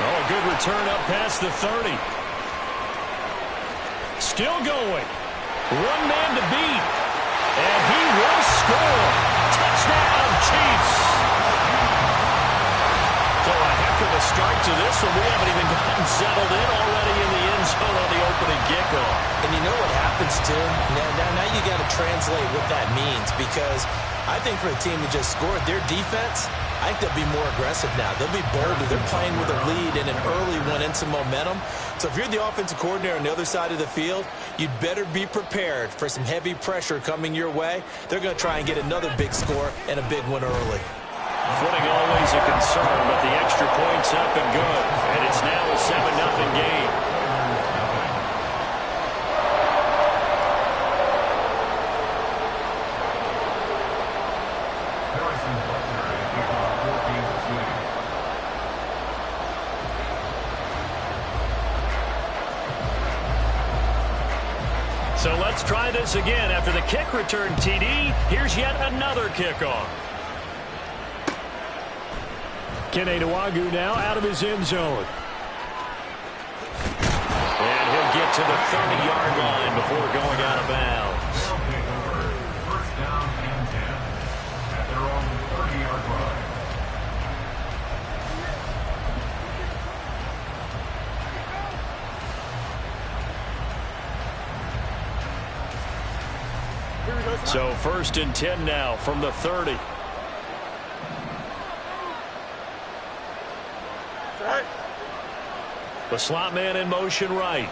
Oh, a good return up past the 30. Still going. One man to beat. And he will score. Touchdown, Chiefs. So a heck of a start to this one. We haven't even gotten settled in already in the end zone on the opening kickoff. And you know what happens, too? Now you got to translate what that means, because I think for a team that just scored, their defense, I think they'll be more aggressive now. They'll be bolder. They're playing with a lead and an early one and some momentum. So if you're the offensive coordinator on the other side of the field, you'd better be prepared for some heavy pressure coming your way. They're going to try and get another big score and a big one early. Footing always a concern, but the extra point's up and good. And it's now a 7-0 game. So let's try this again. After the kick return TD, here's yet another kickoff. Kene Nwangwu now out of his end zone. And he'll get to the 30-yard line before going out of bounds. First down and 10 at their own 30-yard line. So 1st and 10 now from the 30. The slot man in motion right.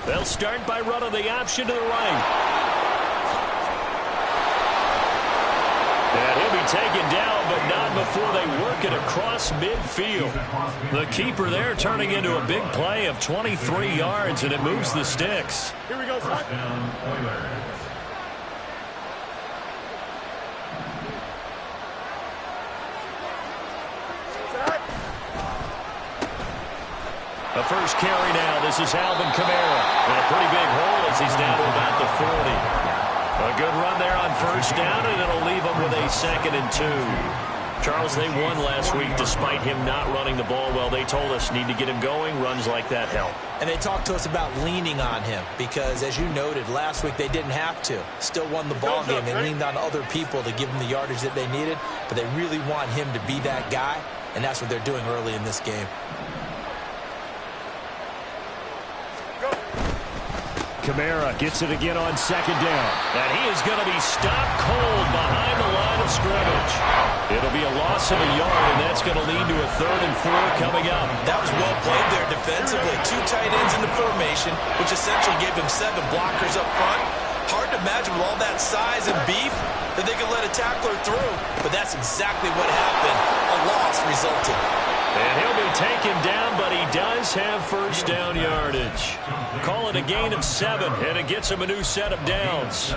They'll start by running the option to the right. And he'll be taken down, but not before they work it across midfield. The keeper there turning into a big play of 23 yards, and it moves the sticks. Here we go, First down, Oilers. The first carry now. This is Alvin Kamara. And a pretty big hole as he's down to about the 40. A good run there on first down, and it'll leave him with a 2nd and 2. Charles, they won last week despite him not running the ball well. They told us need to get him going. Runs like that help. And they talked to us about leaning on him because, as you noted, last week they didn't have to. Still won the ball game. They leaned on other people to give them the yardage that they needed, but they really want him to be that guy, and that's what they're doing early in this game. Kamara gets it again on 2nd down. And he is going to be stopped cold behind the line of scrimmage. It'll be a loss of a yard, and that's going to lead to a 3rd and 4 coming up. That was well played there defensively. 2 tight ends in the formation, which essentially gave them 7 blockers up front. Hard to imagine with all that size and beef that they could let a tackler through. But that's exactly what happened. A loss resulted. And he'll be taken down, but he does have first down yardage. Call it a gain of 7, and it gets him a new set of downs.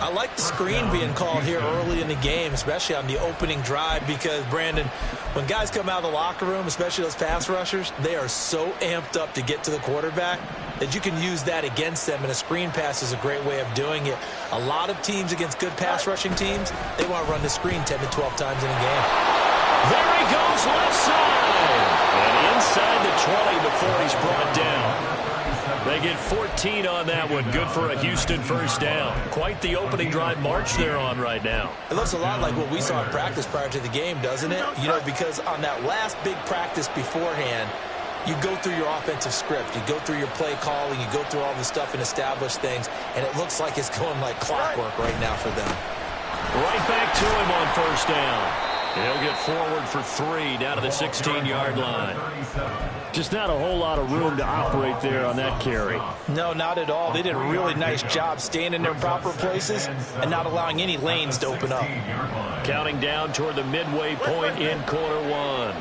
I like the screen being called here early in the game, especially on the opening drive, because, Brandon, when guys come out of the locker room, especially those pass rushers, they are so amped up to get to the quarterback that you can use that against them, and a screen pass is a great way of doing it. A lot of teams against good pass rushing teams, they want to run the screen 10 to 12 times in a game. There he goes, left side. And inside the 20 before he's brought down. They get 14 on that one. Good for a Houston first down. Quite the opening drive march they're on right now. It looks a lot like what we saw in practice prior to the game, doesn't it? You know, because on that last big practice beforehand, you go through your offensive script. You go through your play calling. You go through all the stuff and establish things. And it looks like it's going like clockwork right now for them. Right back to him on first down. He'll get forward for 3 down to the 16-yard line. Just not a whole lot of room to operate there on that carry. No, not at all. They did a really nice job staying in their proper places and not allowing any lanes to open up. Counting down toward the midway point in quarter 1.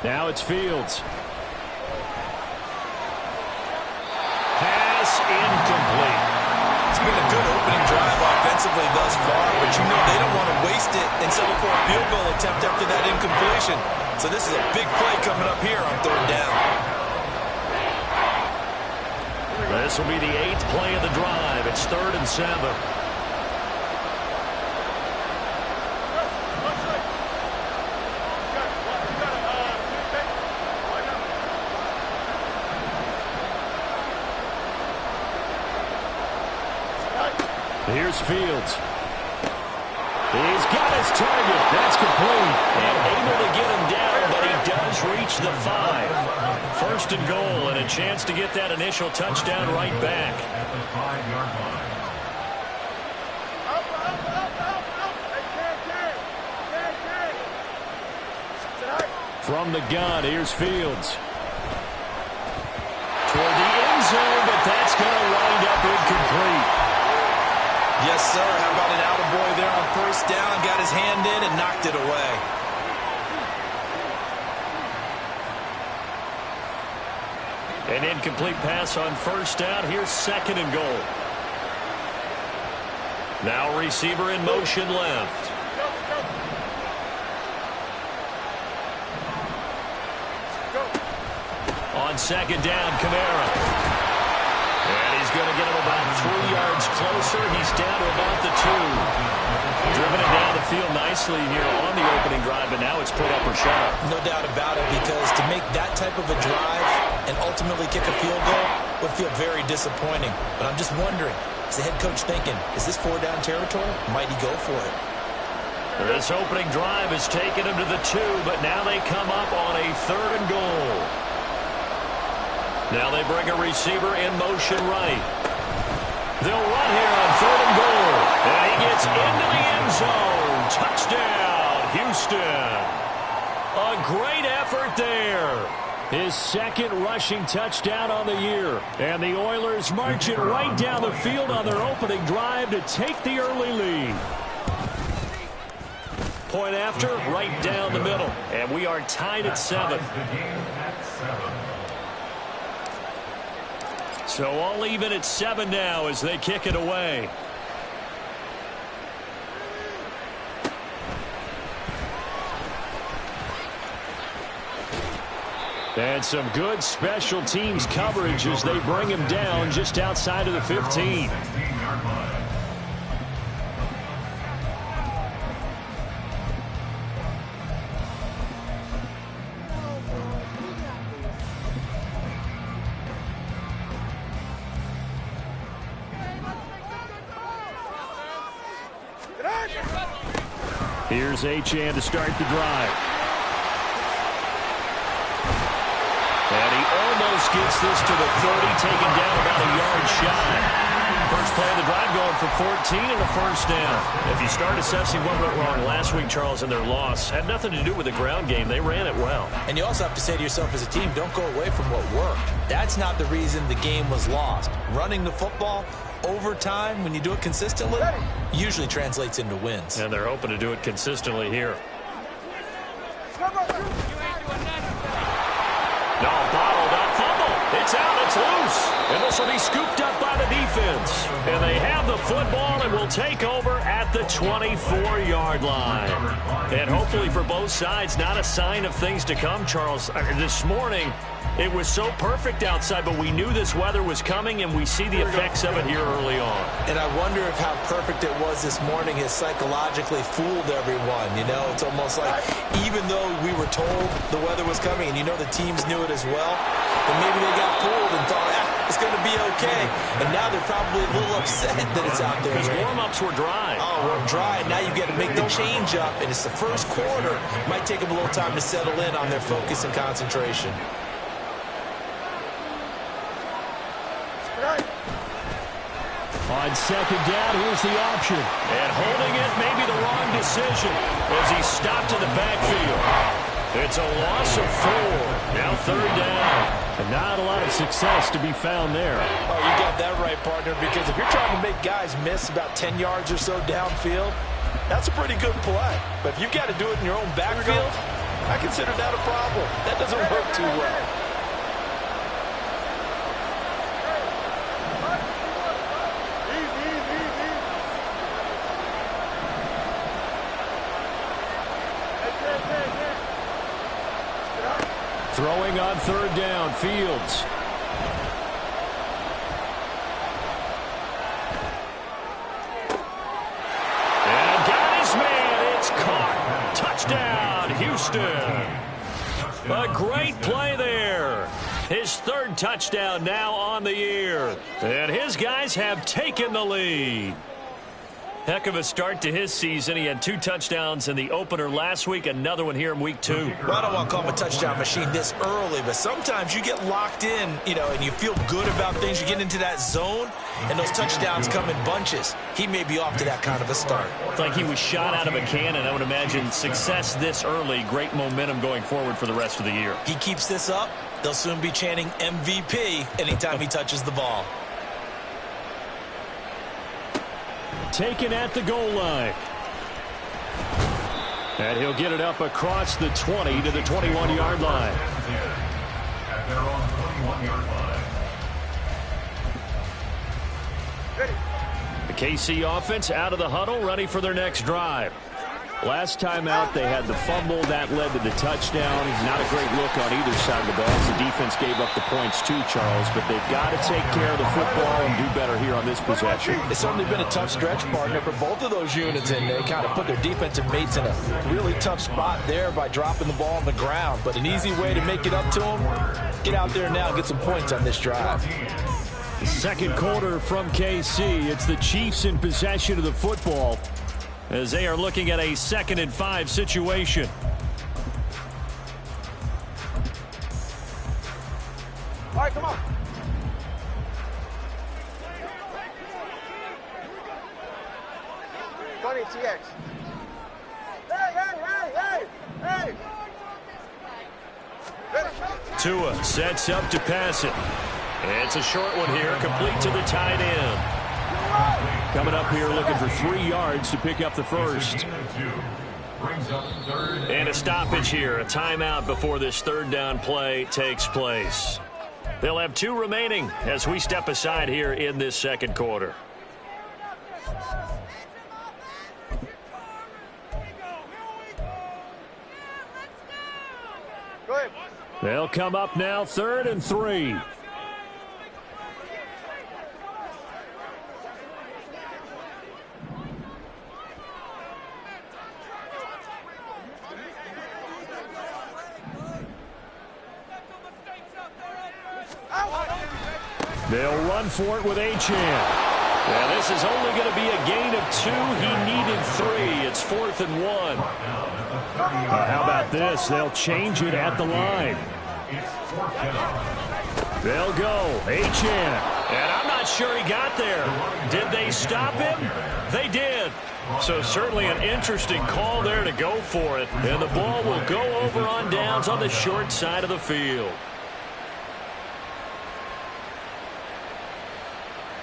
Now it's Fields. Pass incomplete. It's been a good opening drive offensively thus far, but you know they don't want to waste it and settle for a field goal attempt after that incompletion. So this is a big play coming up here on 3rd down. This will be the 8th play of the drive. It's 3rd and 7. Here's Fields. He's got his target. That's complete. And able to get him down, but he does reach the 5. 1st and goal, and a chance to get that initial touchdown right back. At the 5-yard line. From the gun, here's Fields. Toward the end zone, but that's going to wind up incomplete. Yes, sir. How about an attaboy there on 1st down? Got his hand in and knocked it away. An incomplete pass on 1st down. Here's 2nd and goal. Now receiver in motion left. On 2nd down, Kamara. And he's going to get him about 3 yards closer. He's down to about the 2. Driven it down the field nicely here on the opening drive, but now it's put up or shut up. No doubt about it, because to make that type of a drive and ultimately kick a field goal would feel very disappointing. But I'm just wondering, is the head coach thinking, is this 4-down territory? Might he go for it? This opening drive has taken him to the 2, but now they come up on a 3rd and goal. Now they bring a receiver in motion right. They'll run here on 3rd and goal. And he gets into the end zone. Touchdown, Houston. A great effort there. His 2nd rushing touchdown on the year. And the Oilers march it right down the field on their opening drive to take the early lead. Point after, right down the middle. And we are tied at 7. So all even at 7 now as they kick it away. And some good special teams coverage as they bring him down just outside of the 15. Here's Achane to start the drive. And he almost gets this to the 30, taken down about a yard shy. First play of the drive going for 14 and a 1st down. If you start assessing what went wrong last week, Charles, in their loss, had nothing to do with the ground game. They ran it well. And you also have to say to yourself as a team, don't go away from what worked. That's not the reason the game was lost. Running the football over time, when you do it consistently, usually translates into wins. And they're hoping to do it consistently here. No, bottled up fumble. It's out, it's loose. And this will be scooped up by the defense. And they have the football and will take over at the 24-yard line. And hopefully for both sides, not a sign of things to come, Charles. This morning, it was so perfect outside, but we knew this weather was coming, and we see the effects of it here early on. And I wonder if how perfect it was this morning has psychologically fooled everyone. You know, it's almost like even though we were told the weather was coming, and you know the teams knew it as well, then maybe they got fooled and thought, it's going to be okay. And now they're probably a little upset that it's out there. Because warm-ups were dry. Oh, we're dry. Now you got to make the change up, and it's the first quarter. Might take them a little time to settle in on their focus and concentration. On 2nd down, here's the option. And holding it may be the wrong decision as he stopped in the backfield. It's a loss of 4. Now 3rd down. And not a lot of success to be found there. Oh, you got that right, partner, because if you're trying to make guys miss about 10 yards or so downfield, that's a pretty good play. But if you've got to do it in your own backfield, I consider that a problem. That doesn't work too well. Throwing on third down, Fields. And got his man. It's caught. Touchdown, Houston. A great play there. His third touchdown now on the year. And his guys have taken the lead. Heck of a start to his season. He had 2 touchdowns in the opener last week, another one here in week 2. Well, I don't want to call him a touchdown machine this early, but sometimes you get locked in, and you feel good about things. You get into that zone, and those touchdowns come in bunches. He may be off to that kind of a start. It's like he was shot out of a cannon. I would imagine success this early, great momentum going forward for the rest of the year. He keeps this up, they'll soon be chanting MVP anytime he touches the ball. Taken at the goal line. And he'll get it up across the 20 to the 21-yard line. At their own 21-yard line. The KC offense out of the huddle, ready for their next drive. Last time out, they had the fumble. That led to the touchdown. Not a great look on either side of the ball. The defense gave up the points too, Charles, but they've got to take care of the football and do better here on this possession. It's certainly been a tough stretch, partner, for both of those units, and they kind of put their defensive mates in a really tough spot there by dropping the ball on the ground. But an easy way to make it up to them, get out there now and get some points on this drive. The second quarter from KC. It's the Chiefs in possession of the football, as they are looking at a 2nd and 5 situation. All right, come on. Tony, TX. Hey! Tua sets up to pass it. It's a short one here, complete to the tight end. Coming up here looking for 3 yards to pick up the first. And a stoppage here, a timeout before this third down play takes place. They'll have 2 remaining as we step aside here in this second quarter. They'll come up now 3rd and 3. They'll run for it with Achane. Yeah, this is only going to be a gain of 2. He needed 3. It's 4th and 1. How about this? They'll change it at the line. They'll go. Achane. And I'm not sure he got there. Did they stop him? They did. So certainly an interesting call there to go for it. And the ball will go over on downs on the short side of the field.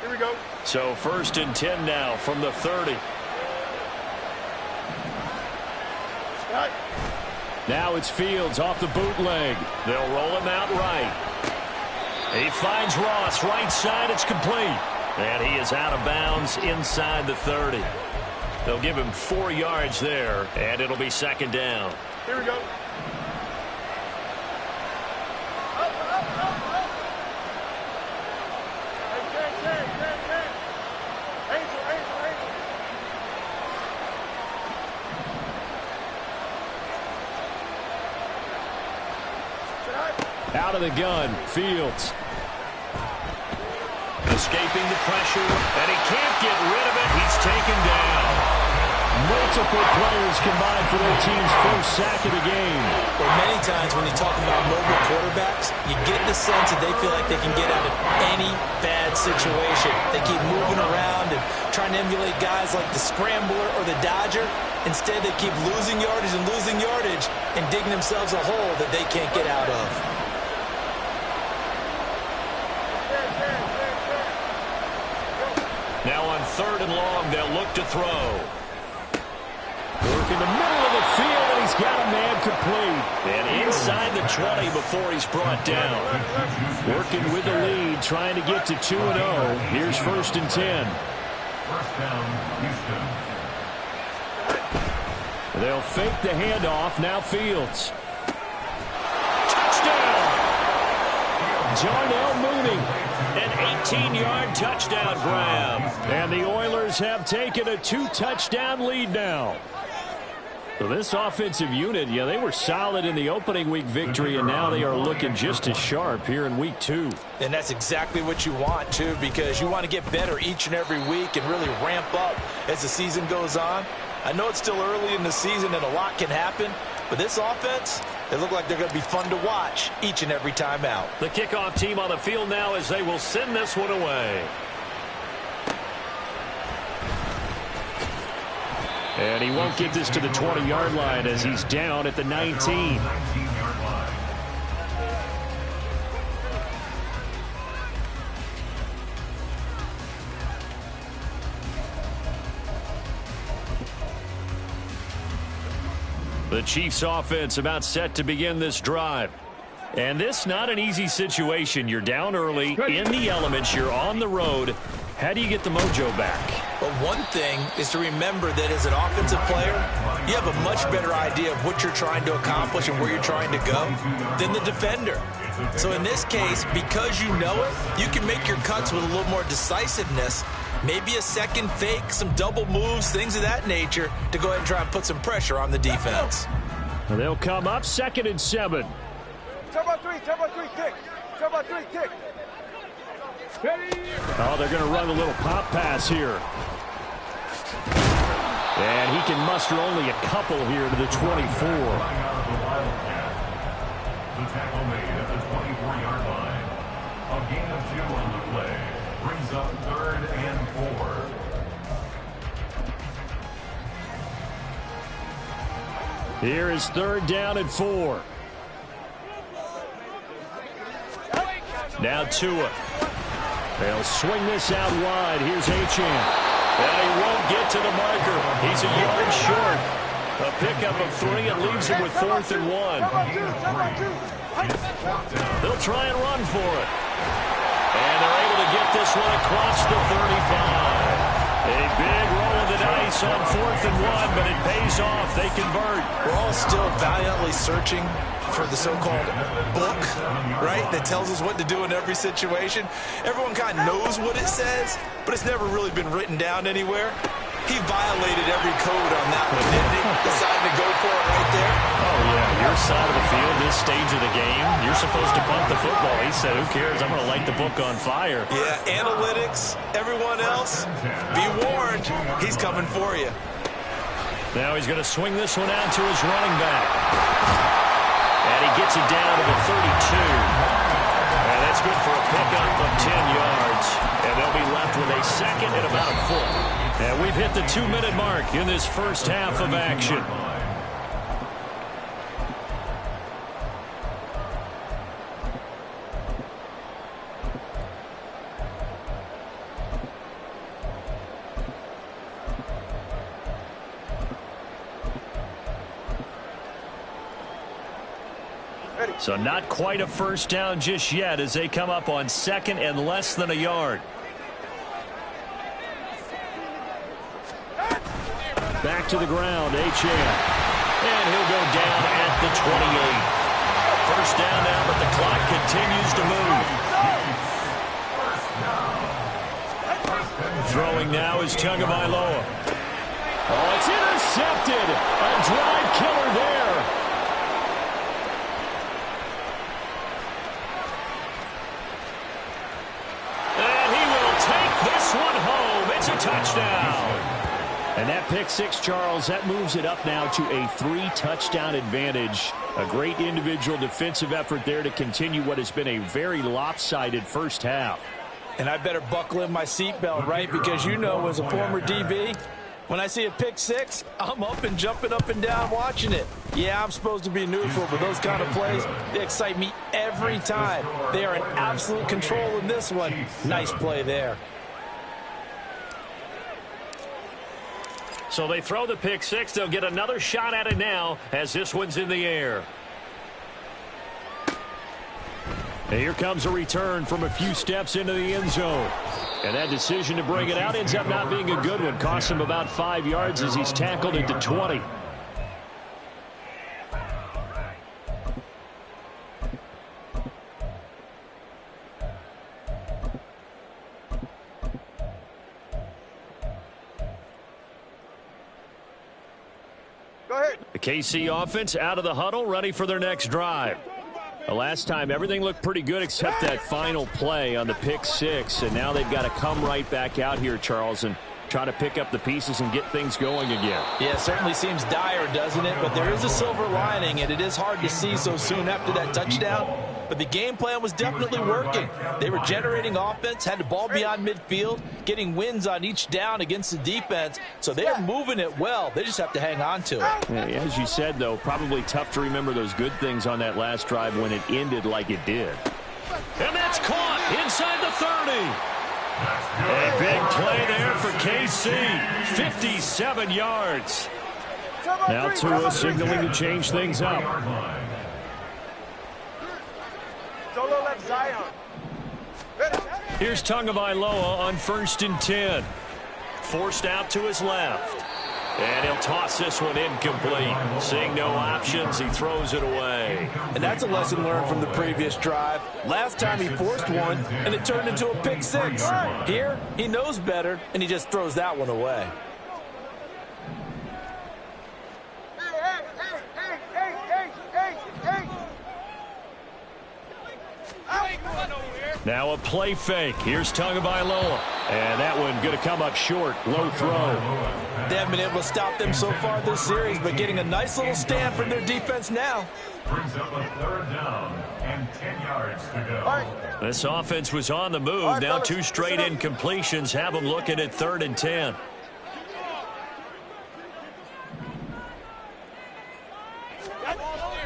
Here we go. So 1st and 10 now from the 30. Right. Now it's Fields off the bootleg. They'll roll him out right. He finds Ross right side. It's complete. And he is out of bounds inside the 30. They'll give him 4 yards there, and it'll be 2nd down. Here we go. Out of the gun, Fields. Escaping the pressure, and he can't get rid of it. He's taken down. Multiple players combined for their team's first sack of the game. Well, many times when you talk about mobile quarterbacks, you get the sense that they feel like they can get out of any bad situation. They keep moving around and trying to emulate guys like the Scrambler or the Dodger. Instead, they keep losing yardage and digging themselves a hole that they can't get out of. Now on 3rd and long, they'll look to throw. Work in the middle of the field, and he's got a man complete. And inside the 20 before he's brought down. Working with the lead, trying to get to 2-0. Here's 1st and 10. First down, Houston. They'll fake the handoff. Now Fields. Touchdown! Darnell Mooney. An 18-yard touchdown grab. And the Oilers have taken a 2-touchdown lead now. So this offensive unit, yeah, they were solid in the opening week victory, and now they are looking just as sharp here in week 2. And that's exactly what you want, too, because you want to get better each and every week and really ramp up as the season goes on. I know it's still early in the season and a lot can happen, but this offense, they look like they're going to be fun to watch each and every time out. The kickoff team on the field now as they will send this one away. And he won't get this to the 20-yard line as he's down at the 19. 19-yard line. The Chiefs offense about set to begin this drive. And this not an easy situation. You're down early, in the elements, you're on the road. How do you get the mojo back? But one thing is to remember that as an offensive player, you have a much better idea of what you're trying to accomplish and where you're trying to go than the defender. So in this case, because you know it, you can make your cuts with a little more decisiveness. Maybe a second fake, some double moves, things of that nature to go ahead and try and put some pressure on the defense. They'll come up 2nd and 7. Turbo 3, kick. Turbo 3, kick. Oh, they're going to run a little pop pass here. And he can muster only a couple here to the 24. The tackle made at the 24-yard line. A gain of 2 on the play. Brings up 3rd and 4. Here is 3rd down and 4. Now Tua. They'll swing this out wide. Here's Achane. And he won't get to the marker. He's a yard short. A pickup of 3. It leaves him with 4th and 1. They'll try and run for it. And they're able to get this one across the 35. A big roll of the dice on 4th and 1, but it pays off. They convert. We're all still valiantly searching for the so-called book, right, that tells us what to do in every situation. Everyone kind of knows what it says, but it's never really been written down anywhere. He violated every code on that one, didn't he? Decided to go for it right there. Oh, yeah, your side of the field, this stage of the game, you're supposed to punt the football. He said, who cares? I'm going to light the book on fire. Yeah, analytics, everyone else, be warned, he's coming for you. Now he's going to swing this one out to his running back. And he gets it down to the 32. And that's good for a pickup of 10 yards. And they'll be left with a 2nd and about a foot. And we've hit the 2-minute mark in this first half of action. So not quite a first down just yet as they come up on 2nd and less than a yard. Back to the ground, Achane. And he'll go down at the 28. First down now, but the clock continues to move. Throwing now is Tagovailoa. Oh, it's intercepted. A drive killer there. This one home. It's a touchdown. And that pick 6, Charles, that moves it up now to a 3-touchdown advantage. A great individual defensive effort there to continue what has been a very lopsided first half. And I better buckle in my seatbelt, right? Because you know, as a former DB, when I see a pick 6, I'm up and jumping up and down watching it. Yeah, I'm supposed to be neutral, but those kind of plays, they excite me every time. They are in absolute control in this one. Nice play there. So they throw the pick 6. They'll get another shot at it now as this one's in the air. And here comes a return from a few steps into the end zone. And that decision to bring it out ends up not being a good one. Costs him about 5 yards as he's tackled at the 20. The KC offense out of the huddle, ready for their next drive. The last time, everything looked pretty good except that final play on the pick six, and now they've got to come right back out here, Charles, and try to pick up the pieces and get things going again. Yeah, it certainly seems dire, doesn't it? But there is a silver lining, and it is hard to see so soon after that touchdown. But the game plan was definitely working. They were generating offense, had the ball beyond midfield, getting wins on each down against the defense. So they're moving it well. They just have to hang on to it. Yeah, as you said, though, probably tough to remember those good things on that last drive when it ended like it did. And that's caught inside the 30. A big play there for KC. 57 yards. Now Tua signaling to change things up. Solo left Zion. Here's Tagovailoa on 1st and 10. Forced out to his left. And he'll toss this one incomplete. Seeing no options, he throws it away. And that's a lesson learned from the previous drive. Last time he forced one, and it turned into a pick six. Here, he knows better, and he just throws that one away. Now a play fake. Here's Tagovailoa. And that one going to come up short. Low throw. They haven't been able to stop them so far this series, but getting a nice little stand from their defense now. Brings up a 3rd down and 10 yards to go. This offense was on the move. Now 2 straight incompletions have them looking at 3rd and 10.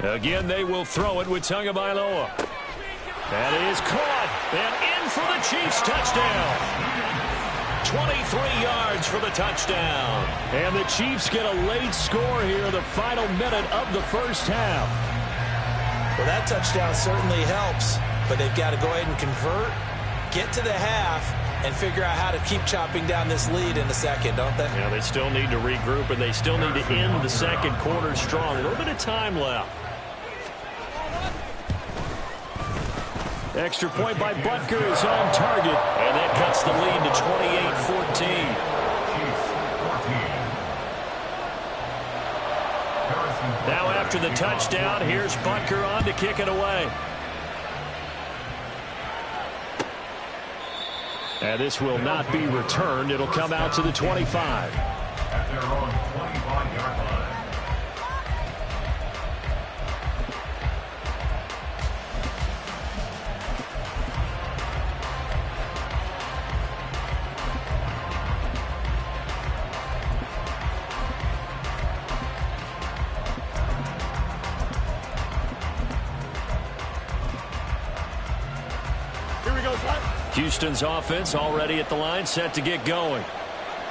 Again, they will throw it with Tagovailoa. That is caught. And in for the Chiefs touchdown. 23 yards for the touchdown. And the Chiefs get a late score here in the final minute of the first half. Well, that touchdown certainly helps, but they've got to go ahead and convert, get to the half, and figure out how to keep chopping down this lead in the second, don't they? Yeah, they still need to regroup, and they still need to end the second quarter strong. A little bit of time left. Extra point by Butker is on target, and that cuts the lead to 28-14. Now after the touchdown, here's Butker on to kick it away. And this will not be returned. It'll come out to the 25. At their own 25-yard line. Houston's offense already at the line, set to get going.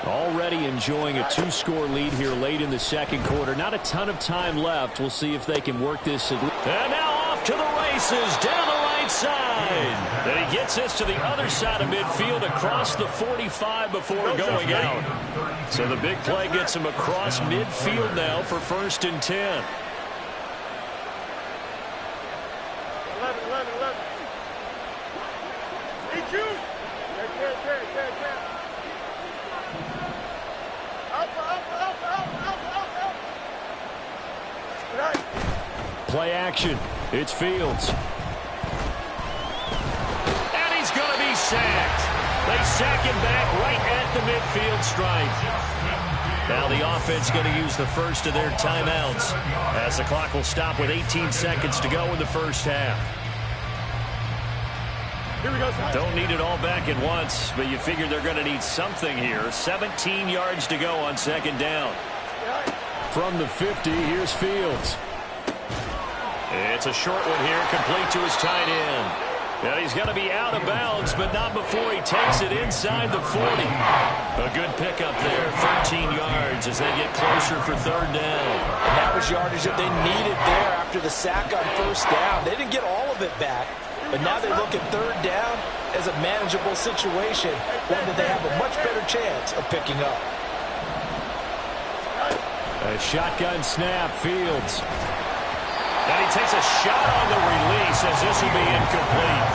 Already enjoying a 2-score lead here late in the second quarter. Not a ton of time left. We'll see if they can work this. And now off to the races down the right side. Then he gets this to the other side of midfield across the 45 before going out. So the big play gets him across midfield now for 1st and 10. 11. Play action. It's Fields. And he's going to be sacked. They sack him back right at the midfield stripe. Now the offense going to use the first of their timeouts as the clock will stop with 18 seconds to go in the first half. Here we go. Don't need it all back at once, but you figure they're going to need something here. 17 yards to go on 2nd down. From the 50, here's Fields. It's a short one here, complete to his tight end. Now he's going to be out of bounds, but not before he takes it inside the 40. A good pickup there, 13 yards as they get closer for 3rd down. And that was yardage that they needed there after the sack on 1st down. They didn't get all of it back, but now they look at 3rd down as a manageable situation, one that they have a much better chance of picking up. A shotgun snap, Fields. And he takes a shot on the release as this will be incomplete.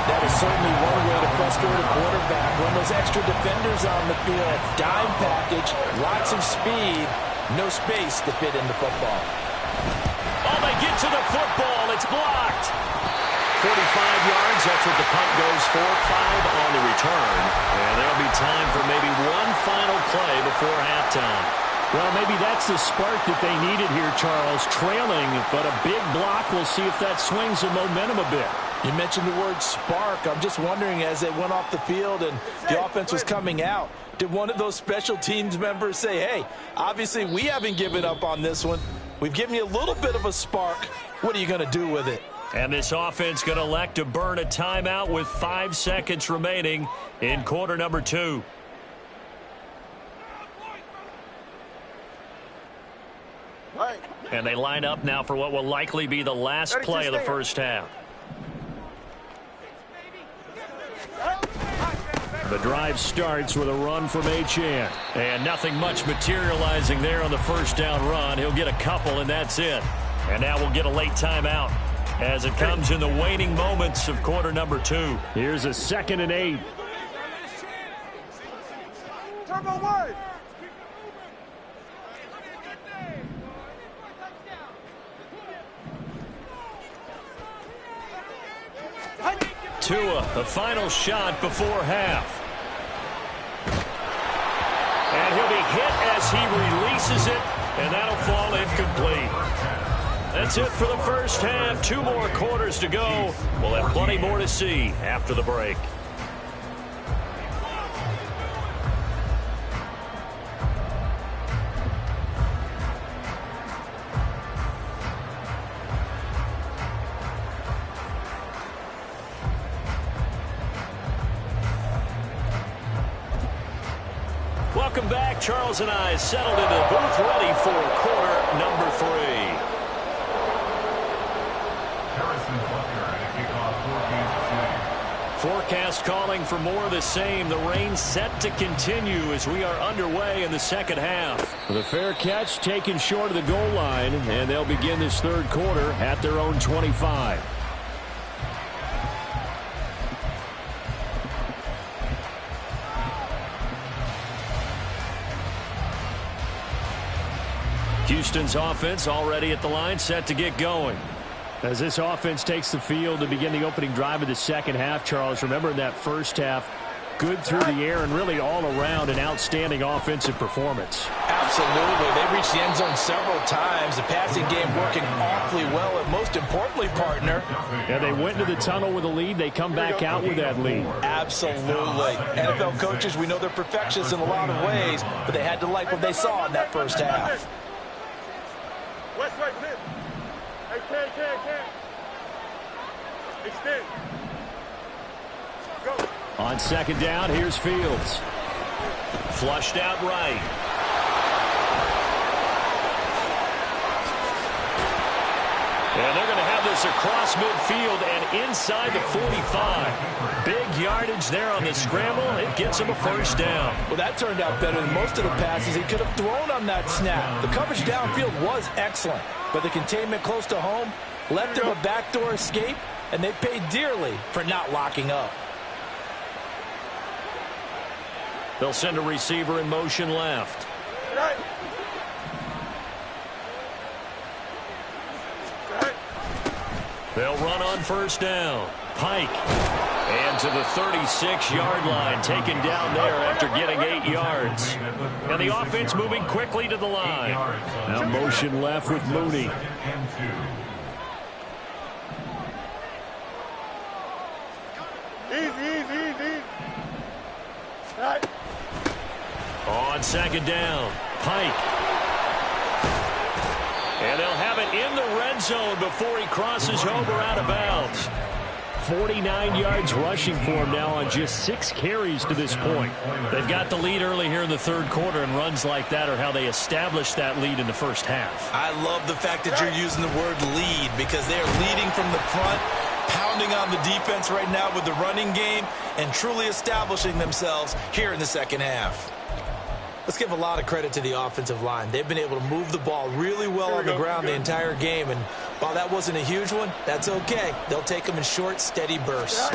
That is certainly one way to frustrate a quarterback. When those extra defenders on the field, dime package, lots of speed, No space to fit in the football. Oh, they get to the football. It's blocked. 45 yards, that's what the punt goes for. 5 on the return. And there'll be time for maybe one final play before halftime. Well, maybe that's the spark that they needed here, Charles. Trailing, but a big block. We'll see if that swings the momentum a bit. You mentioned the word spark. I'm just wondering, as they went off the field and the offense was coming out, did one of those special teams members say, hey, obviously we haven't given up on this one. We've given you a little bit of a spark. What are you going to do with it? And this offense going to elect to burn a timeout with 5 seconds remaining in quarter number 2. And they line up now for what will likely be the last play of the first half. The drive starts with a run from Achane. And nothing much materializing there on the first down run. He'll get a couple, and that's it. And now we'll get a late timeout as it comes in the waning moments of quarter number 2. Here's a 2nd and 8. Turbo wide. Tua, the final shot before half. And he'll be hit as he releases it, and that'll fall incomplete. That's it for the first half. 2 more quarters to go. We'll have plenty more to see after the break. Welcome back. Charles and I settled into the booth, ready for quarter number 3. Harrison Butker and a kickoff for Kansas City. Forecast calling for more of the same. The rain set to continue as we are underway in the second half. The fair catch taken short of the goal line, and they'll begin this third quarter at their own 25. Houston's offense already at the line, set to get going. As this offense takes the field to begin the opening drive of the second half, Charles, remember in that first half, good through the air and really all around an outstanding offensive performance. Absolutely. They reached the end zone several times. The passing game working awfully well, and most importantly, partner. Yeah, they went into the tunnel with a lead. They come back out with that lead. Absolutely. NFL coaches, we know they're perfectionists in a lot of ways, but they had to like what they saw in that first half. West right hit. Hey, can't. Extend. Go. On second down, here's Fields. Flushed out right. And they're going to have this across midfield and inside the 45. Big yardage there on the scramble. It gets him a first down. Well, that turned out better than most of the passes he could have thrown on that snap. The coverage downfield was excellent, but the containment close to home left him a backdoor escape, and they paid dearly for not locking up. They'll send a receiver in motion left. Right. They'll run on first down. Pike. And to the 36-yard line, taken down there after getting 8 yards. And the offense moving quickly to the line. Now motion left with Mooney. Easy. Right. On second down, Pike. And they'll have it in the red zone before he crosses over out of bounds. 49 yards rushing for him now on just 6 carries to this point. They've got the lead early here in the third quarter, and runs like that are how they established that lead in the first half. I love the fact that you're using the word lead, because they're leading from the front, pounding on the defense right now with the running game, and truly establishing themselves here in the second half. Let's give a lot of credit to the offensive line. They've been able to move the ball really well on the ground the entire game, and while that wasn't a huge one, that's okay. They'll take them in short, steady bursts.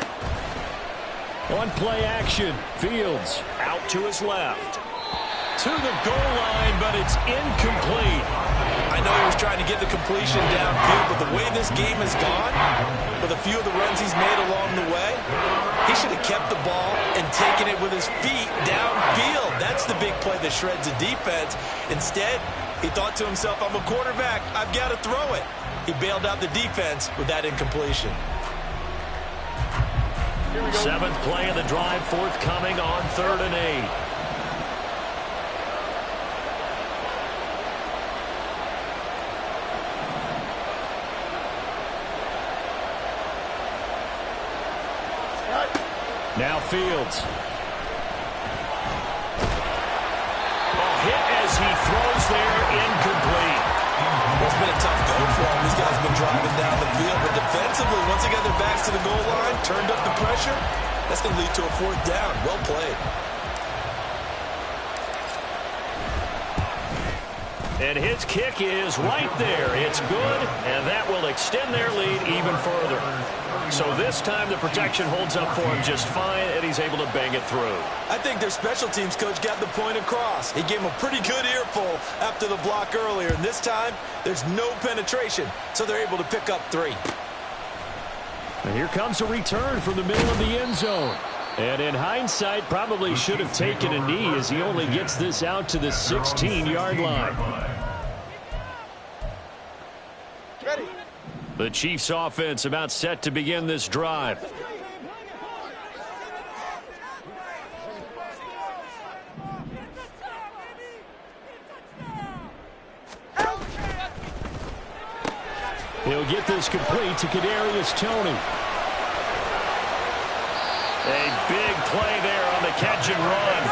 On play action, Fields out to his left. to the goal line, but it's incomplete. I know he was trying to get the completion downfield, but the way this game has gone, with a few of the runs he's made along the way, he should have kept the ball and taken it with his feet downfield. That's the big play that shreds a defense. Instead, he thought to himself, I'm a quarterback, I've got to throw it. He bailed out the defense with that incompletion. Seventh play of the drive forthcoming on 3rd and 8. Now Fields. Ball hit as he throws there, incomplete. Well, it's been a tough go for him. These guys have been driving down the field, but defensively, once they got their backs to the goal line, turned up the pressure, that's going to lead to a 4th down. Well played. And his kick is right there. It's good, and that will extend their lead even further. So this time the protection holds up for him just fine, and he's able to bang it through. I think their special teams coach got the point across. He gave him a pretty good earful after the block earlier, and this time there's no penetration, so they're able to pick up 3. And here comes a return from the middle of the end zone. And in hindsight, probably should have taken a knee as he only gets this out to the 16-yard line. Ready. The Chiefs offense about set to begin this drive. He'll get this complete to Kadarius Toney. A big play there on the catch and run.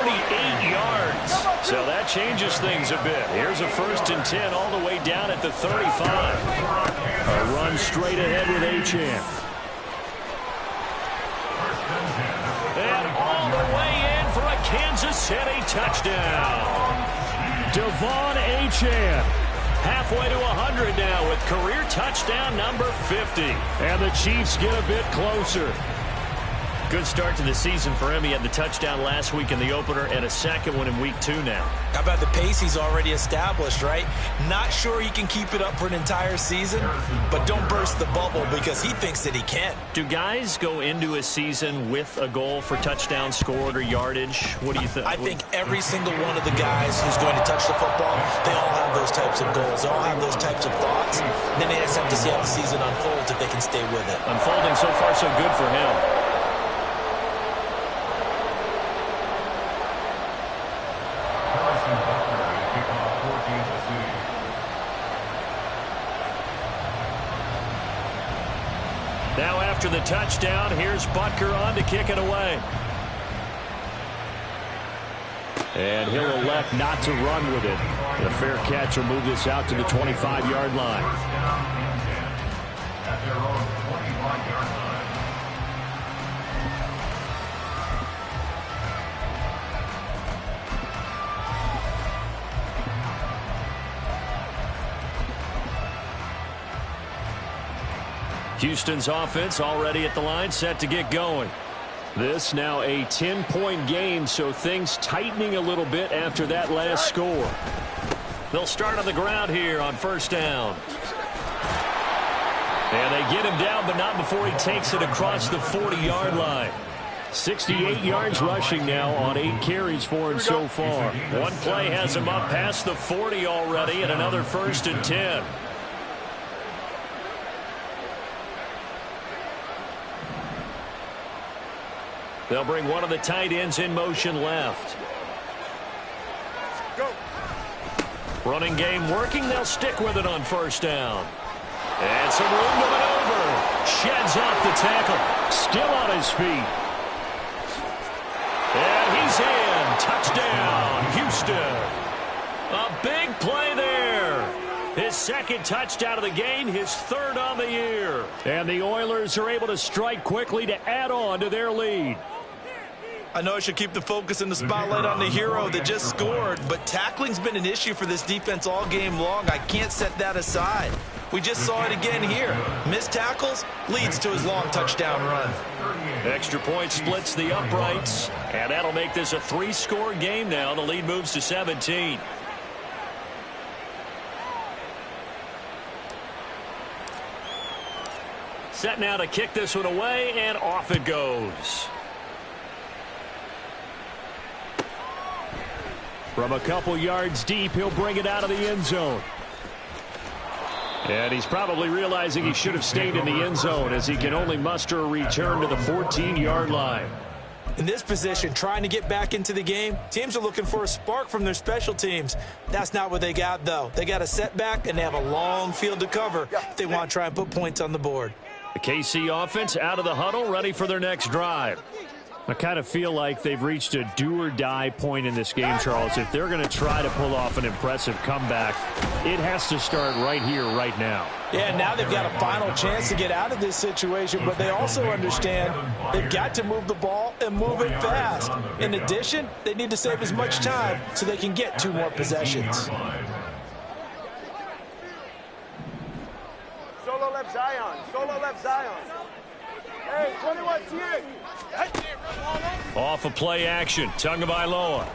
48 yards. So that changes things a bit. Here's a 1st and 10 all the way down at the 35. A run straight ahead with Achane. And all the way in for a Kansas City touchdown. Devon Achane. Halfway to 100 now with career touchdown number 50. And the Chiefs get a bit closer. Good start to the season for him. He had the touchdown last week in the opener and a second one in week 2 now. How about the pace he's already established, right? Not sure he can keep it up for an entire season, but don't burst the bubble because he thinks that he can. Do guys go into a season with a goal for touchdown scored or yardage? What do you think? I think every single one of the guys who's going to touch the football, they all have those types of goals. They all have those types of thoughts. Then they just have to see how the season unfolds if they can stay with it. Unfolding so far so good for him. Now after the touchdown, here's Butker on to kick it away. And he'll elect not to run with it. The fair catch will move this out to the 25-yard line. At their own 25-yard line. Houston's offense already at the line, set to get going. This now a 10-point game, so things tightening a little bit after that last score. They'll start on the ground here on 1st down. And they get him down, but not before he takes it across the 40-yard line. 68 yards rushing now on 8 carries for him so far. One play has him up past the 40 already, and another 1st and 10. They'll bring one of the tight ends in motion left. Go. Running game working. They'll stick with it on 1st down. And some room to maneuver. Sheds off the tackle. Still on his feet. And he's in. Touchdown, Houston. A big play there. His 2nd touchdown of the game, his 3rd on the year. And the Oilers are able to strike quickly to add on to their lead. I know I should keep the focus and the spotlight on the hero that just scored, but tackling's been an issue for this defense all game long. I can't set that aside. We just saw it again here. Missed tackles leads to his long touchdown run. Extra point splits the uprights, and that'll make this a 3-score game now. The lead moves to 17. Set now to kick this one away, and off it goes. From a couple yards deep, he'll bring it out of the end zone. And he's probably realizing he should have stayed in the end zone as he can only muster a return to the 14-yard line. In this position, trying to get back into the game, teams are looking for a spark from their special teams. That's not what they got, though. They got a setback, and they have a long field to cover if they want to try and put points on the board. The KC offense out of the huddle, ready for their next drive. I kind of feel like they've reached a do-or-die point in this game, Charles. If they're going to try to pull off an impressive comeback, it has to start right here, right now. Yeah, now they've got a final chance to get out of this situation, but they also understand they've got to move the ball and move it fast. In addition, they need to save as much time so they can get 2 more possessions. Solo left Zion. Solo left Zion. Hey, 21 here. Off of play action, Tagovailoa.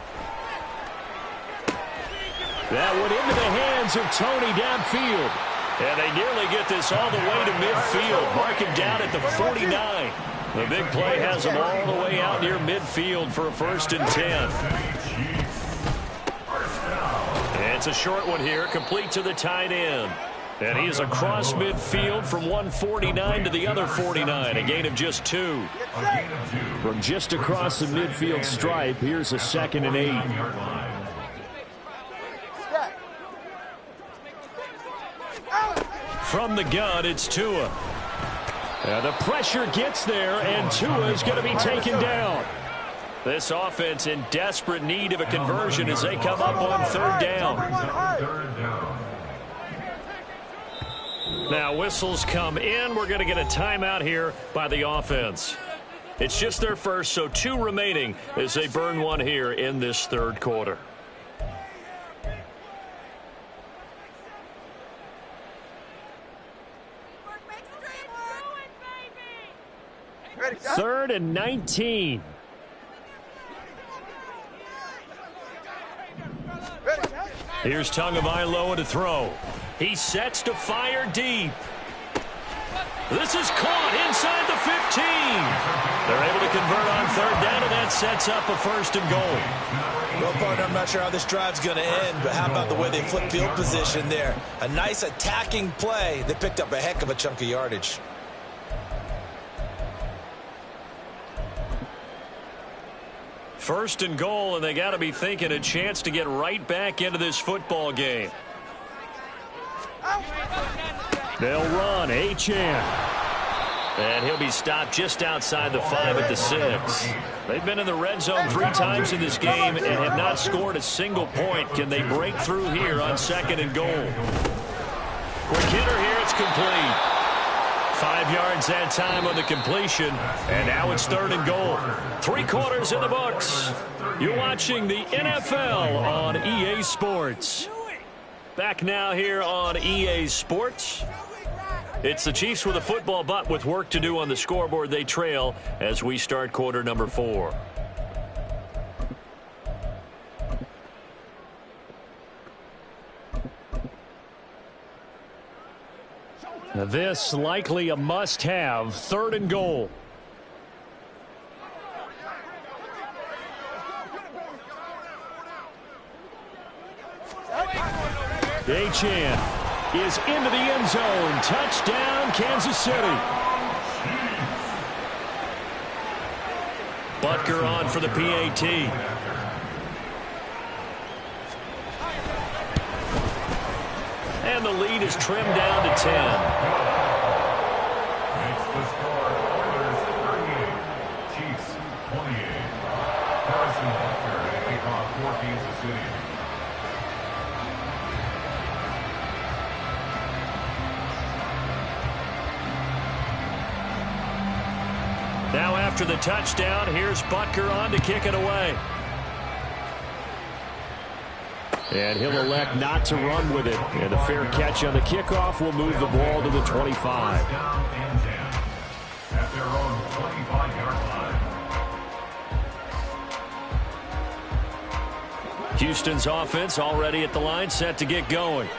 That went into the hands of Tony downfield. And they nearly get this all the way to midfield. Mark him down at the 49. The big play has them all the way out near midfield for a 1st and 10. And it's a short one here, complete to the tight end. And he is across midfield from 149 to the other 49, a gain of just 2. From just across the midfield stripe, here's a 2nd and 8. From the gun, it's Tua. The pressure gets there, and Tua is going to be taken down. This offense in desperate need of a conversion as they come up on 3rd down. Now whistles come in. We're going to get a timeout here by the offense. It's just their first, so 2 remaining as they burn one here in this 3rd quarter. Third and 19. Here's Tagovailoa to throw. He sets to fire deep. This is caught inside the 15. They're able to convert on 3rd down, and that sets up a 1st and goal. Well, partner, I'm not sure how this drive's going to end, but how about the way they flip field position there? A nice attacking play. They picked up a heck of a chunk of yardage. First and goal, and they got to be thinking a chance to get right back into this football game. They'll run. Achane. And he'll be stopped just outside the 5 at the 6. They've been in the red zone 3 times in this game and have not scored a single point. Can they break through here on 2nd and goal? Quick hitter here. It's complete. 5 yards that time on the completion. And now it's 3rd and goal. 3 quarters in the books. You're watching the NFL on EA Sports. Back now here on EA Sports. It's the Chiefs with a football, but with work to do on the scoreboard. They trail as we start quarter number 4. Now this likely a must-have. 3rd and goal. Achane is into the end zone. Touchdown, Kansas City. Butker on for the PAT. And the lead is trimmed down to 10. Makes the score. Oilers 38, Chiefs 28. Carson Butker to kick off for Kansas City. Now after the touchdown, here's Butker on to kick it away. And he'll elect not to run with it. And a fair catch on the kickoff will move the ball to the 25. First down and 10 at their own 25-yard line. Houston's offense already at the line, set to get going.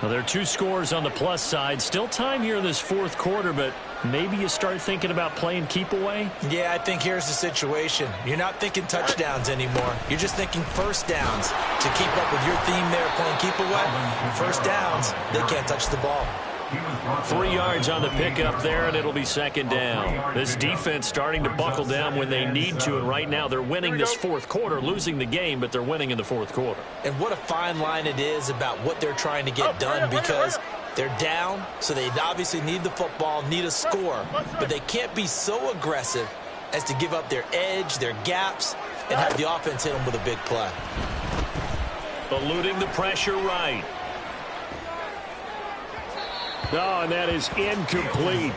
Well, there are 2 scores on the plus side. Still time here in this fourth quarter, but maybe you start thinking about playing keep away? Yeah, I think here's the situation. You're not thinking touchdowns anymore. You're just thinking first downs. To keep up with your theme there, playing keep away, first downs, they can't touch the ball. 3 yards on the pickup there, and it'll be second down. This defense starting to buckle down when they need to, and right now they're winning this fourth quarter, losing the game, but they're winning in the fourth quarter. And what a fine line it is about what they're trying to get done, because they're down, so they obviously need the football, need a score, but they can't be so aggressive as to give up their edge, their gaps, and have the offense hit them with a big play. Eluding the pressure right. Oh, and that is incomplete.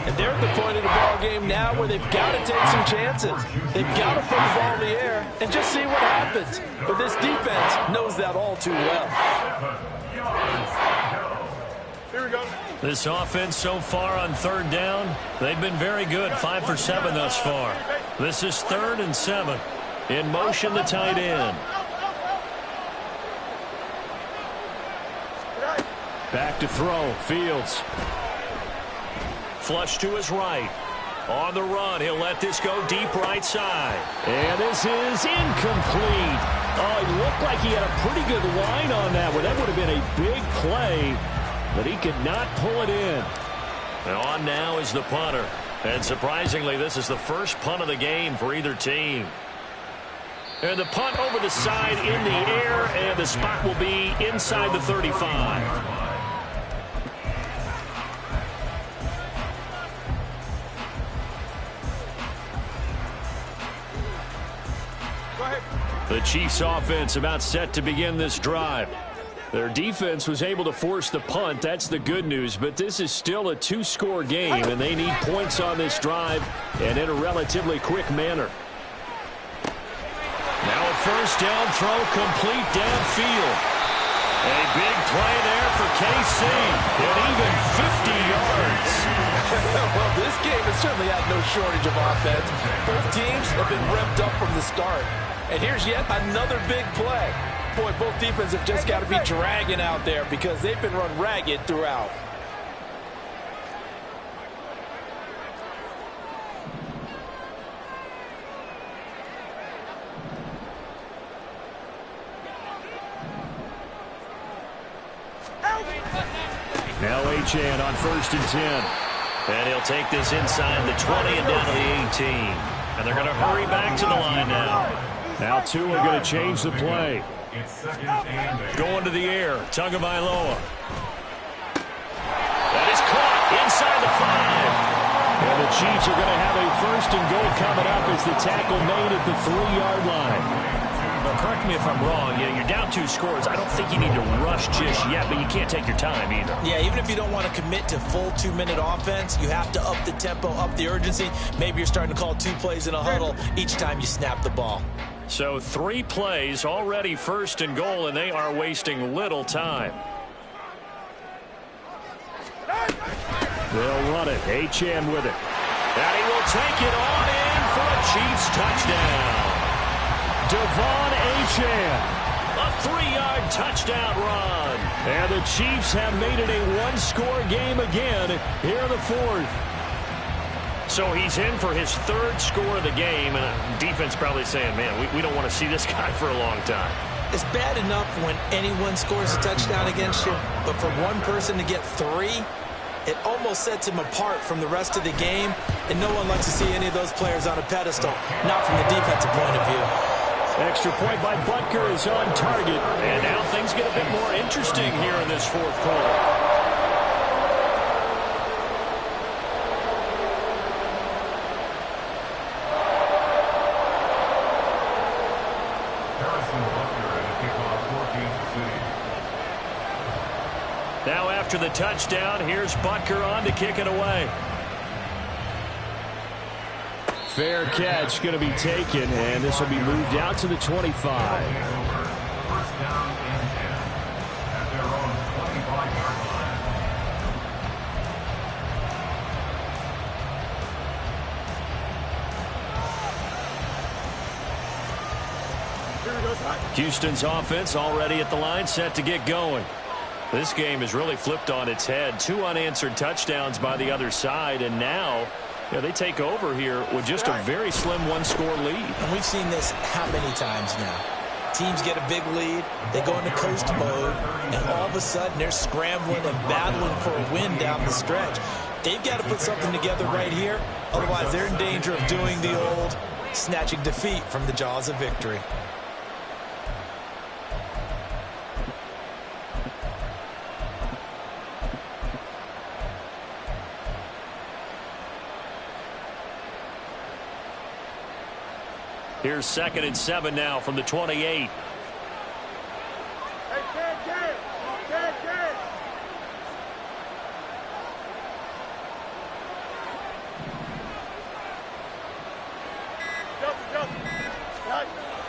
And they're at the point of the ball game now where they've got to take some chances. They've got to put the ball in the air and just see what happens. But this defense knows that all too well. Here we go. This offense so far on third down, they've been very good, 5 for 7 thus far. This is 3rd and 7. In motion, the tight end. Back to throw, Fields. Flush to his right. On the run, he'll let this go deep right side. And this is incomplete. Oh, it looked like he had a pretty good line on that one. That would have been a big play, but he could not pull it in. And on now is the punter. And surprisingly, this is the first punt of the game for either team. And the punt over the side in the air, and the spot will be inside the 35. The Chiefs offense about set to begin this drive. Their defense was able to force the punt. That's the good news. But this is still a 2-score game, and they need points on this drive and in a relatively quick manner. Now a first down throw complete downfield. A big play there for KC. And even 50 yards. Well, this game has certainly had no shortage of offense. Both teams have been revved up from the start. And here's yet another big play. Boy, both defenses have just got to be dragging out there because they've been run ragged throughout. Now Achane on 1st and 10. And he'll take this inside the 20 and down to the 18. And they're going to hurry back to the line now. Now two are going to change the play. It's 2nd and 8. Going to the air, Tagovailoa. That is caught inside the 5. And the Chiefs are going to have a 1st and goal coming up as the tackle made at the 3-yard line. Well, correct me if I'm wrong. You're down 2 scores. I don't think you need to rush just yet, but you can't take your time either. Yeah, even if you don't want to commit to full 2-minute offense, you have to up the tempo, up the urgency. Maybe you're starting to call 2 plays in a huddle each time you snap the ball. So 3 plays already 1st and goal, and they are wasting little time. They'll run it. Achane with it. And he will take it on in for a Chiefs touchdown. Devon Achane. A 3-yard touchdown run. And the Chiefs have made it a 1-score game again here in the 4th. So he's in for his 3rd score of the game, and defense probably saying, man, we don't want to see this guy for a long time. It's bad enough when anyone scores a touchdown against you, but for one person to get 3, it almost sets him apart from the rest of the game, and no one likes to see any of those players on a pedestal, not from the defensive point of view. Extra point by Butker is on target. And now things get a bit more interesting here in this 4th quarter. Now after the touchdown, here's Butker on to kick it away. Fair catch going to be taken, and this will be moved out to the 25. First down and Houston's offense already at the line, set to get going. This game is really flipped on its head. 2 unanswered touchdowns by the other side, and now they take over here with just a very slim one-score lead. And we've seen this how many times now? Teams get a big lead, they go into coast mode, and all of a sudden they're scrambling and battling for a win down the stretch. They've got to put something together right here, otherwise they're in danger of doing the old snatching defeat from the jaws of victory. Here's 2nd and 7 now from the 28. Hey, Ken.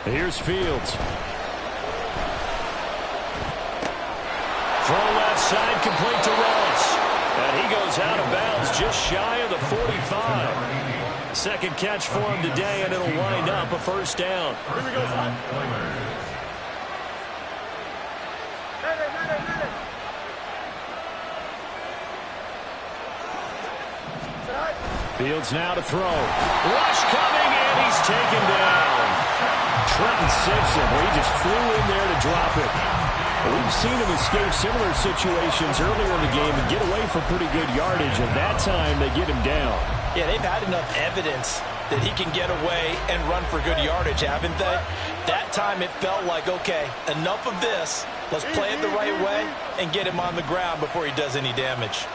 Here's Fields. Throw left side, complete to Ross. And he goes out of bounds just shy of the 45. Second catch for him today, and it'll wind up a first down. Here we go, son. Fields now to throw. Rush coming, and he's taken down. Trenton Simpson, he just flew in there to drop it. We've seen him escape similar situations earlier in the game and get away for pretty good yardage, and that time they get him down. Yeah, they've had enough evidence that he can get away and run for good yardage, haven't they? That time it felt like, okay, enough of this. Let's play it the right way and get him on the ground before he does any damage.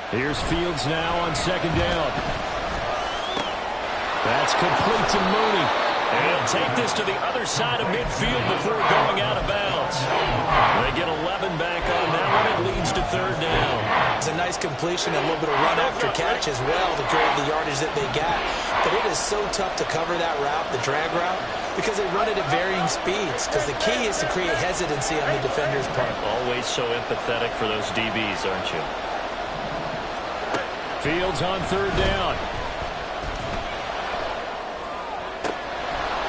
Here's Fields now on 2nd down. That's complete to Mooney. And he'll take this to the other side of midfield before going out of bounds. They get 11 back on that one. It leads to 3rd down. It's a nice completion and a little bit of run after catch as well to create the yardage that they got. But it is so tough to cover that route, the drag route, because they run it at varying speeds. Because the key is to create hesitancy on the defender's part. Always so empathetic for those DBs, aren't you? Fields on 3rd down.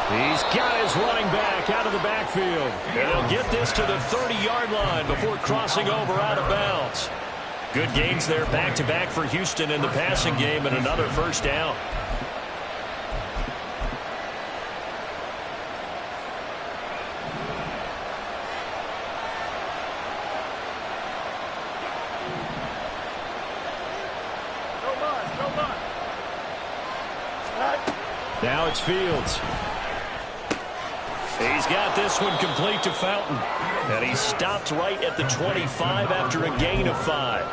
He's got his running back out of the backfield. And he'll get this to the 30-yard line before crossing over out of bounds. Good gains there back-to-back for Houston in the passing game, and another first down. Now it's Fields. He's got this one complete to Fountain. And he stopped right at the 25 after a gain of 5.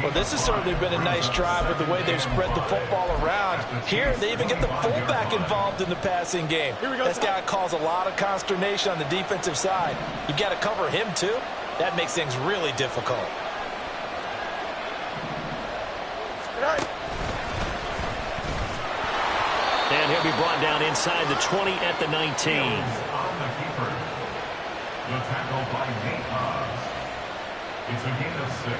Well, this has certainly been a nice drive with the way they've spread the football around. Here, they even get the fullback involved in the passing game. That's got to cause a lot of consternation on the defensive side. You've got to cover him, too. That makes things really difficult. And he'll be brought down inside the 20 at the 19. On the keeper. The tackle by Nate Hobbs. It's a gain of 6.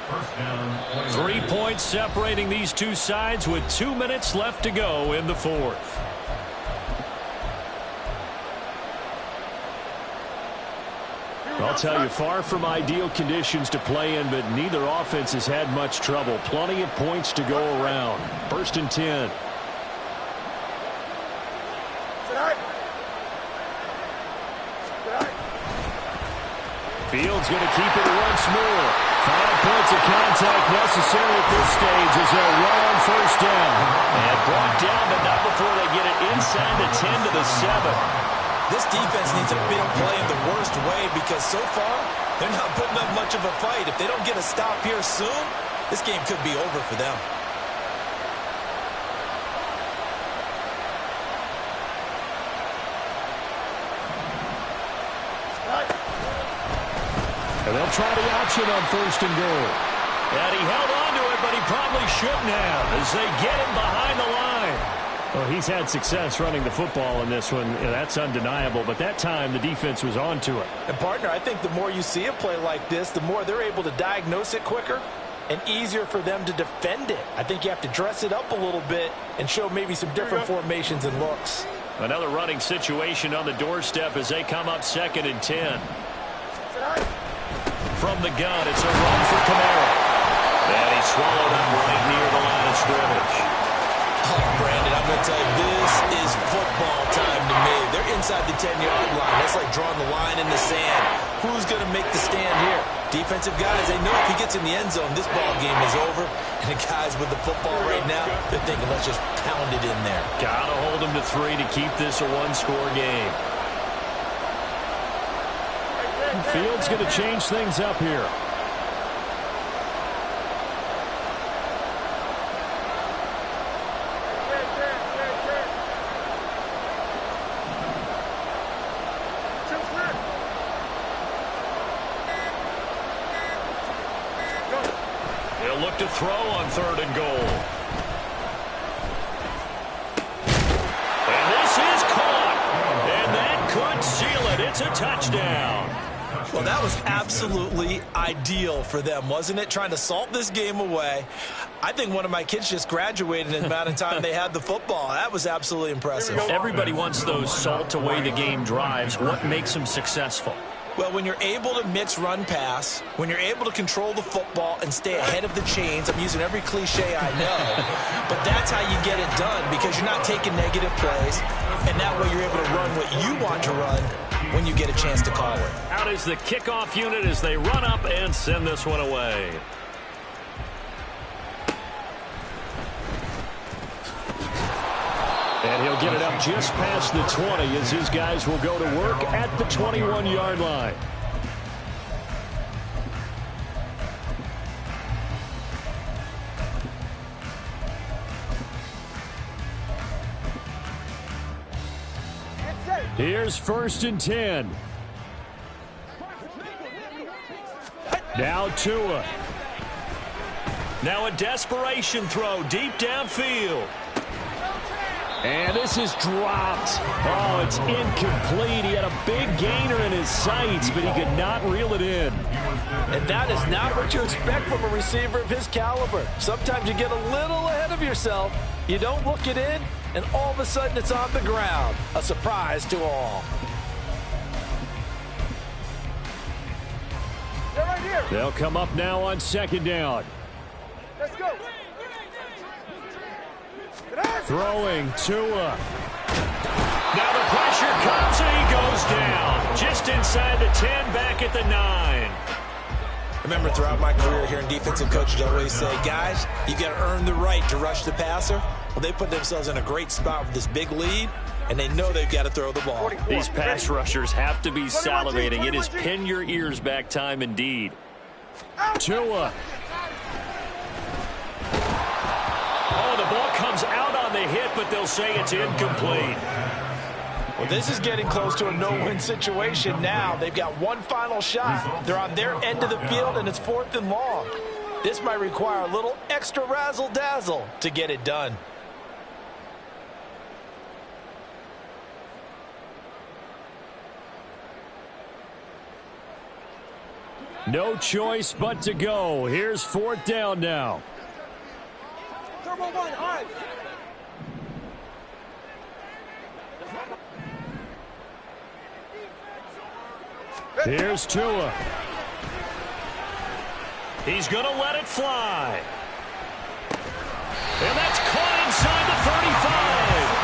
First down. 3 points separating these two sides with 2 minutes left to go in the 4th. I'll tell you, far from ideal conditions to play in, but neither offense has had much trouble. Plenty of points to go around. 1st and 10. Fields going to keep it once more. 5 points of contact necessary at this stage as they'll run on 1st down. And brought down, but not before they get it inside the 10 to the 7. This defense needs a big play in the worst way because so far, they're not putting up much of a fight. If they don't get a stop here soon, this game could be over for them. And they'll try the option on 1st and goal. And he held on to it, but he probably shouldn't have as they get him behind the line. Well, he's had success running the football in this one. That's undeniable, but that time the defense was on to it. And, partner, I think the more you see a play like this, the more they're able to diagnose it quicker and easier for them to defend it. I think you have to dress it up a little bit and show maybe some different formations and looks. Another running situation on the doorstep as they come up 2nd and 10. From the gun, it's a run for Kamara. And he swallowed up right near the line of scrimmage. Oh, Brandon, I'm going to tell you, this is football time to me. They're inside the 10-yard line. That's like drawing the line in the sand. Who's going to make the stand here? Defensive guys, they know if he gets in the end zone, this ball game is over. And the guys with the football right now, they're thinking, let's just pound it in there. Got to hold him to 3 to keep this a one-score game. Fields going to change things up here. He'll look to throw on 3rd and goal. And this is caught. And that could seal it. It's a touchdown. Well, that was absolutely ideal for them, wasn't it? Trying to salt this game away. I think one of my kids just graduated in the amount of time they had the football. That was absolutely impressive. Everybody wants those salt away the game drives. What makes them successful? Well, when you're able to mix run-pass, when you're able to control the football and stay ahead of the chains, I'm using every cliche I know, but that's how you get it done because you're not taking negative plays, and that way you're able to run what you want to run when you get a chance to call it. Out is the kickoff unit as they run up and send this one away. And he'll get it up just past the 20 as his guys will go to work at the 21-yard line. Here's 1st and 10. Now Tua. Now a desperation throw deep downfield. And this is dropped. Oh, it's incomplete. He had a big gainer in his sights, but he could not reel it in. And that is not what you expect from a receiver of his caliber. Sometimes you get a little ahead of yourself. You don't look it in, and all of a sudden it's on the ground. A surprise to all. They're right here. They'll come up now on 2nd down. Let's go. Throwing Tua. Now the pressure comes and he goes down. Just inside the 10, back at the 9. I remember throughout my career here in defensive coaches always say, guys, you got to earn the right to rush the passer. Well, they put themselves in a great spot with this big lead, and they know they've got to throw the ball. These pass rushers have to be salivating. It is pin your ears back time indeed. Tua. Oh, the ball comes out on the hit, but they'll say it's incomplete. Well, this is getting close to a no-win situation now. They've got one final shot. They're on their end of the field, and it's 4th and long. This might require a little extra razzle-dazzle to get it done. No choice but to go. Here's 4th down now. Turbo 1, all right. Here's Tua. He's going to let it fly. And that's caught inside the 35.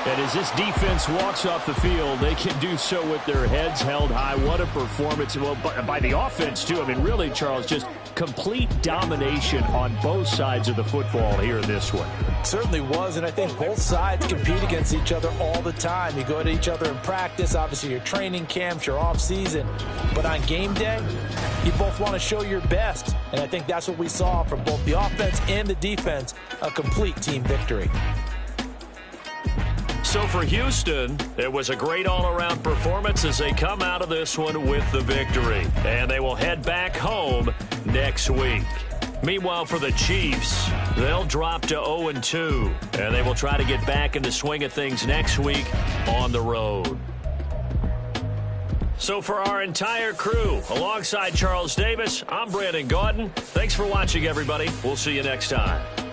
And as this defense walks off the field, they can do so with their heads held high. What a performance. Well, by the offense, too. I mean, really, Charles, just complete domination on both sides of the football here in this one. Certainly was, and I think both sides compete against each other all the time. You go to each other in practice, obviously your training camps, your off-season. But on game day, you both want to show your best. And I think that's what we saw from both the offense and the defense, a complete team victory. So for Houston, it was a great all-around performance as they come out of this one with the victory. And they will head back home next week. Meanwhile, for the Chiefs, they'll drop to 0-2, and they will try to get back in the swing of things next week on the road. So for our entire crew, alongside Charles Davis, I'm Brandon Gaudin. Thanks for watching, everybody. We'll see you next time.